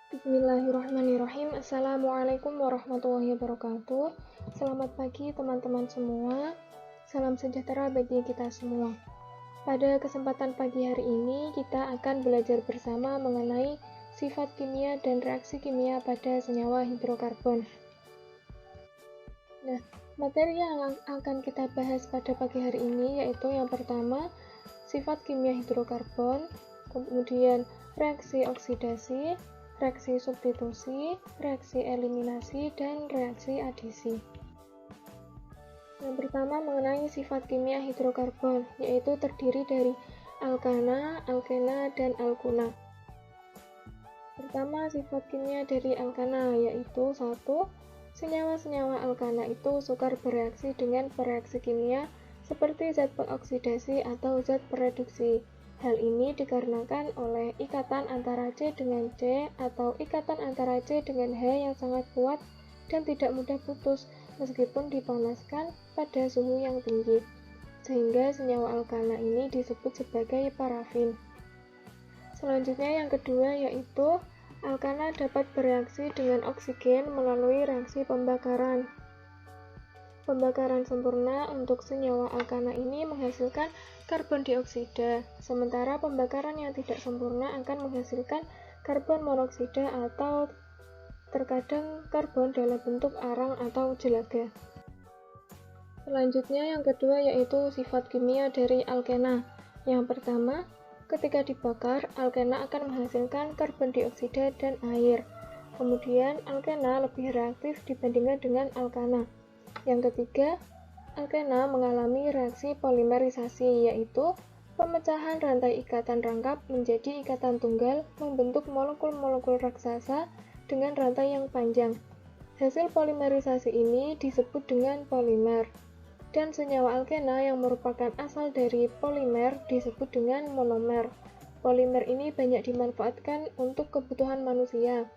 Bismillahirrahmanirrahim. Assalamualaikum warahmatullahi wabarakatuh. Selamat pagi teman-teman semua. Salam sejahtera bagi kita semua. Pada kesempatan pagi hari ini kita akan belajar bersama mengenai sifat kimia dan reaksi kimia pada senyawa hidrokarbon. Nah, materi yang akan kita bahas pada pagi hari ini yaitu yang pertama, sifat kimia hidrokarbon, kemudian reaksi oksidasi, reaksi substitusi, reaksi eliminasi, dan reaksi adisi. Yang pertama mengenai sifat kimia hidrokarbon, yaitu terdiri dari alkana, alkena, dan alkuna. Pertama, sifat kimia dari alkana, yaitu 1. Senyawa-senyawa alkana itu sukar bereaksi dengan pereaksi kimia seperti zat pengoksidasi atau zat pereduksi. Hal ini dikarenakan oleh ikatan antara C dengan C atau ikatan antara C dengan H yang sangat kuat dan tidak mudah putus meskipun dipanaskan pada suhu yang tinggi, sehingga senyawa alkana ini disebut sebagai parafin. Selanjutnya yang kedua yaitu alkana dapat bereaksi dengan oksigen melalui reaksi pembakaran. Pembakaran sempurna untuk senyawa alkana ini menghasilkan karbon dioksida, sementara pembakaran yang tidak sempurna akan menghasilkan karbon monoksida atau terkadang karbon dalam bentuk arang atau jelaga. Selanjutnya yang kedua yaitu sifat kimia dari alkena. Yang pertama, ketika dibakar, alkena akan menghasilkan karbon dioksida dan air. Kemudian, alkena lebih reaktif dibandingkan dengan alkana. Yang ketiga, alkena mengalami reaksi polimerisasi, yaitu pemecahan rantai ikatan rangkap menjadi ikatan tunggal membentuk molekul-molekul raksasa dengan rantai yang panjang. Hasil polimerisasi ini disebut dengan polimer. Dan senyawa alkena yang merupakan asal dari polimer disebut dengan monomer. Polimer ini banyak dimanfaatkan untuk kebutuhan manusia.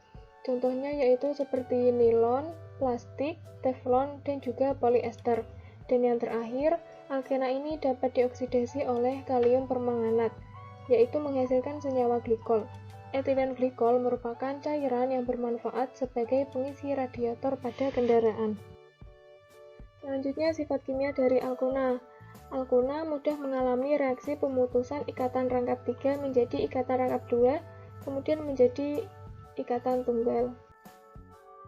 Contohnya yaitu seperti nilon, plastik, teflon, dan juga polyester. Dan yang terakhir, alkena ini dapat dioksidasi oleh kalium permanganat, yaitu menghasilkan senyawa glikol. Etilen glikol merupakan cairan yang bermanfaat sebagai pengisi radiator pada kendaraan. Selanjutnya sifat kimia dari alkuna. Alkuna mudah mengalami reaksi pemutusan ikatan rangkap 3 menjadi ikatan rangkap 2, kemudian menjadi ikatan tunggal.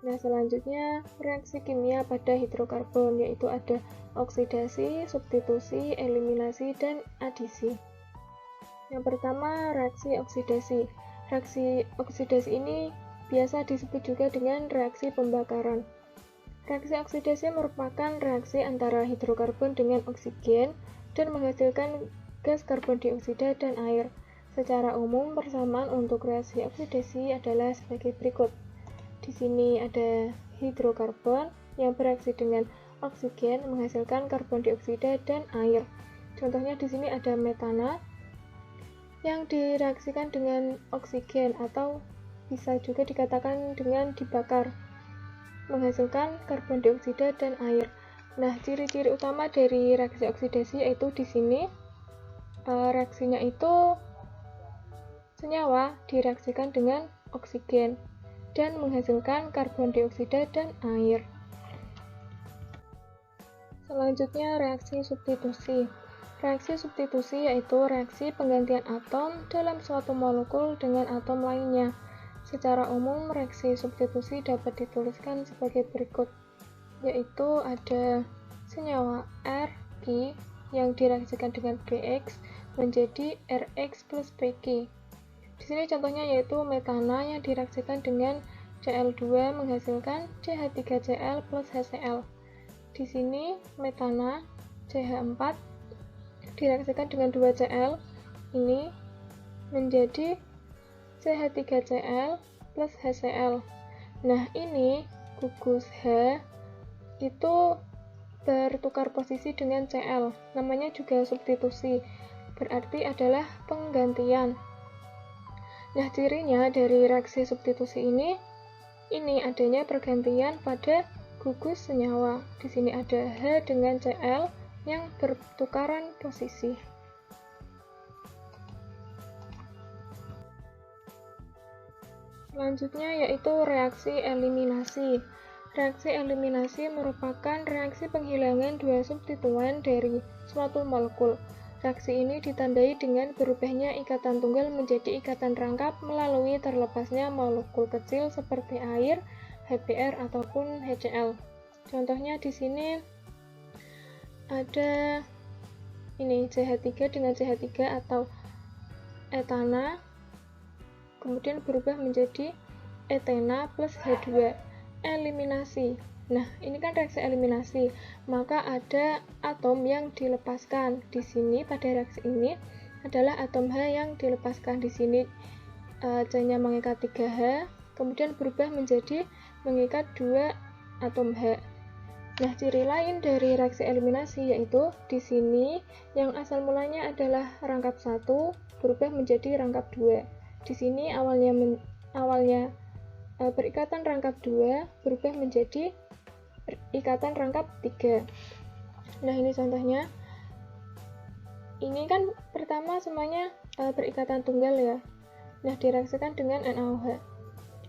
Nah, selanjutnya reaksi kimia pada hidrokarbon, yaitu ada oksidasi, substitusi, eliminasi, dan adisi. Yang pertama, reaksi oksidasi. Reaksi oksidasi ini biasa disebut juga dengan reaksi pembakaran. Reaksi oksidasi merupakan reaksi antara hidrokarbon dengan oksigen dan menghasilkan gas karbon dioksida dan air. Secara umum, persamaan untuk reaksi oksidasi adalah sebagai berikut. Di sini ada hidrokarbon yang bereaksi dengan oksigen menghasilkan karbon dioksida dan air. Contohnya di sini ada metana yang direaksikan dengan oksigen atau bisa juga dikatakan dengan dibakar, menghasilkan karbon dioksida dan air. Nah, ciri-ciri utama dari reaksi oksidasi yaitu di sini reaksinya itu senyawa direaksikan dengan oksigen dan menghasilkan karbon dioksida dan air. Selanjutnya reaksi substitusi. Reaksi substitusi yaitu reaksi penggantian atom dalam suatu molekul dengan atom lainnya. Secara umum, reaksi substitusi dapat dituliskan sebagai berikut, yaitu ada senyawa R, Q, yang direaksikan dengan BX menjadi RX plus PQ. Di sini contohnya yaitu metana yang direaksikan dengan Cl2 menghasilkan CH3Cl plus HCl. Di sini metana CH4 direaksikan dengan 2Cl ini menjadi CH3Cl plus HCl. Nah, ini gugus H itu bertukar posisi dengan Cl. Namanya juga substitusi, berarti adalah penggantian. Nah, cirinya dari reaksi substitusi ini adanya pergantian pada gugus senyawa. Di sini ada H dengan Cl yang bertukaran posisi. Selanjutnya yaitu reaksi eliminasi. Reaksi eliminasi merupakan reaksi penghilangan dua substituen dari suatu molekul. Reaksi ini ditandai dengan berubahnya ikatan tunggal menjadi ikatan rangkap melalui terlepasnya molekul kecil seperti air, HBr ataupun HCl. Contohnya di sini ada ini CH3 dengan CH3 atau etana, kemudian berubah menjadi etena plus H2. Eliminasi. Nah, ini kan reaksi eliminasi, maka ada atom yang dilepaskan. Di sini pada reaksi ini adalah atom H yang dilepaskan. Di sini C-nya mengikat 3H, kemudian berubah menjadi mengikat 2 atom H. Nah, ciri lain dari reaksi eliminasi yaitu di sini yang asal mulanya adalah rangkap 1 berubah menjadi rangkap 2. Di sini awalnya berikatan rangkap 2 berubah menjadi ikatan rangkap 3. Nah, ini contohnya. Ini kan pertama semuanya berikatan tunggal ya. Nah, direaksikan dengan NaOH.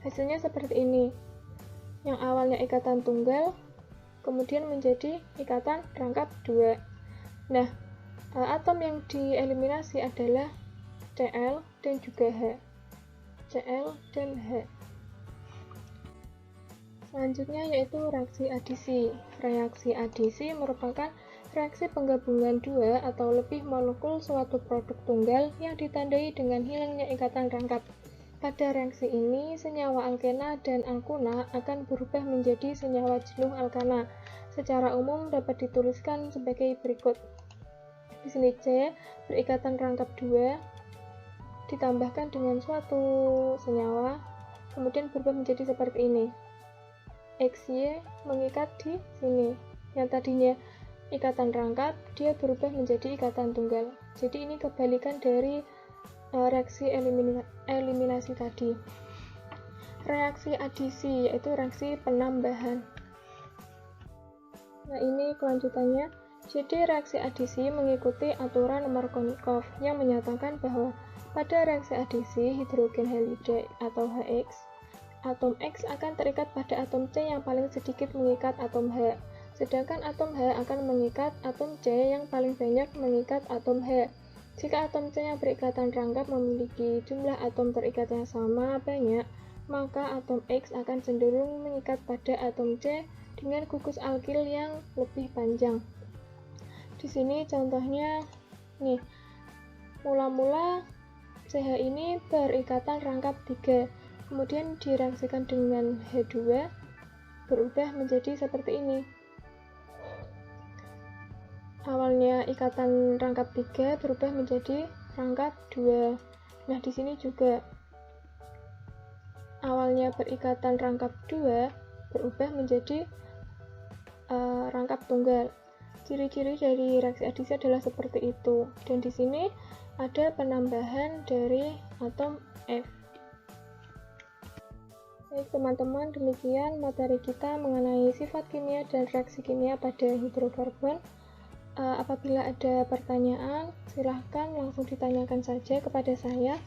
Hasilnya seperti ini. Yang awalnya ikatan tunggal kemudian menjadi ikatan rangkap 2. Nah, atom yang dieliminasi adalah Cl dan juga H. Cl dan H. Selanjutnya yaitu reaksi adisi. Reaksi adisi merupakan reaksi penggabungan dua atau lebih molekul suatu produk tunggal yang ditandai dengan hilangnya ikatan rangkap. Pada reaksi ini, senyawa alkena dan alkuna akan berubah menjadi senyawa jenuh alkana. Secara umum dapat dituliskan sebagai berikut. Di sini C berikatan rangkap 2 ditambahkan dengan suatu senyawa, kemudian berubah menjadi seperti ini. XY mengikat di sini. Yang tadinya ikatan rangkap, dia berubah menjadi ikatan tunggal. Jadi ini kebalikan dari reaksi eliminasi tadi. Reaksi adisi yaitu reaksi penambahan. Nah, ini kelanjutannya. Jadi reaksi adisi mengikuti aturan Markovnikov yang menyatakan bahwa pada reaksi adisi hidrogen halida atau HX, atom X akan terikat pada atom C yang paling sedikit mengikat atom H, sedangkan atom H akan mengikat atom C yang paling banyak mengikat atom H. Jika atom C yang berikatan rangkap memiliki jumlah atom terikat yang sama banyak, maka atom X akan cenderung mengikat pada atom C dengan gugus alkil yang lebih panjang. Di sini contohnya nih, mula-mula CH ini berikatan rangkap 3, kemudian direaksikan dengan H2 berubah menjadi seperti ini. Awalnya ikatan rangkap 3 berubah menjadi rangkap 2. Nah, di sini juga awalnya berikatan rangkap 2 berubah menjadi rangkap tunggal. Ciri-ciri dari reaksi adisi adalah seperti itu. Dan di sini ada penambahan dari atom F. Baik teman-teman, demikian materi kita mengenai sifat kimia dan reaksi kimia pada hidrokarbon. Apabila ada pertanyaan, silahkan langsung ditanyakan saja kepada saya.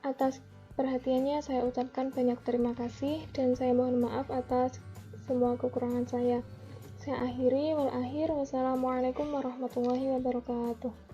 Atas perhatiannya saya ucapkan banyak terima kasih dan saya mohon maaf atas semua kekurangan saya. Saya akhiri, wassalamualaikum warahmatullahi wabarakatuh.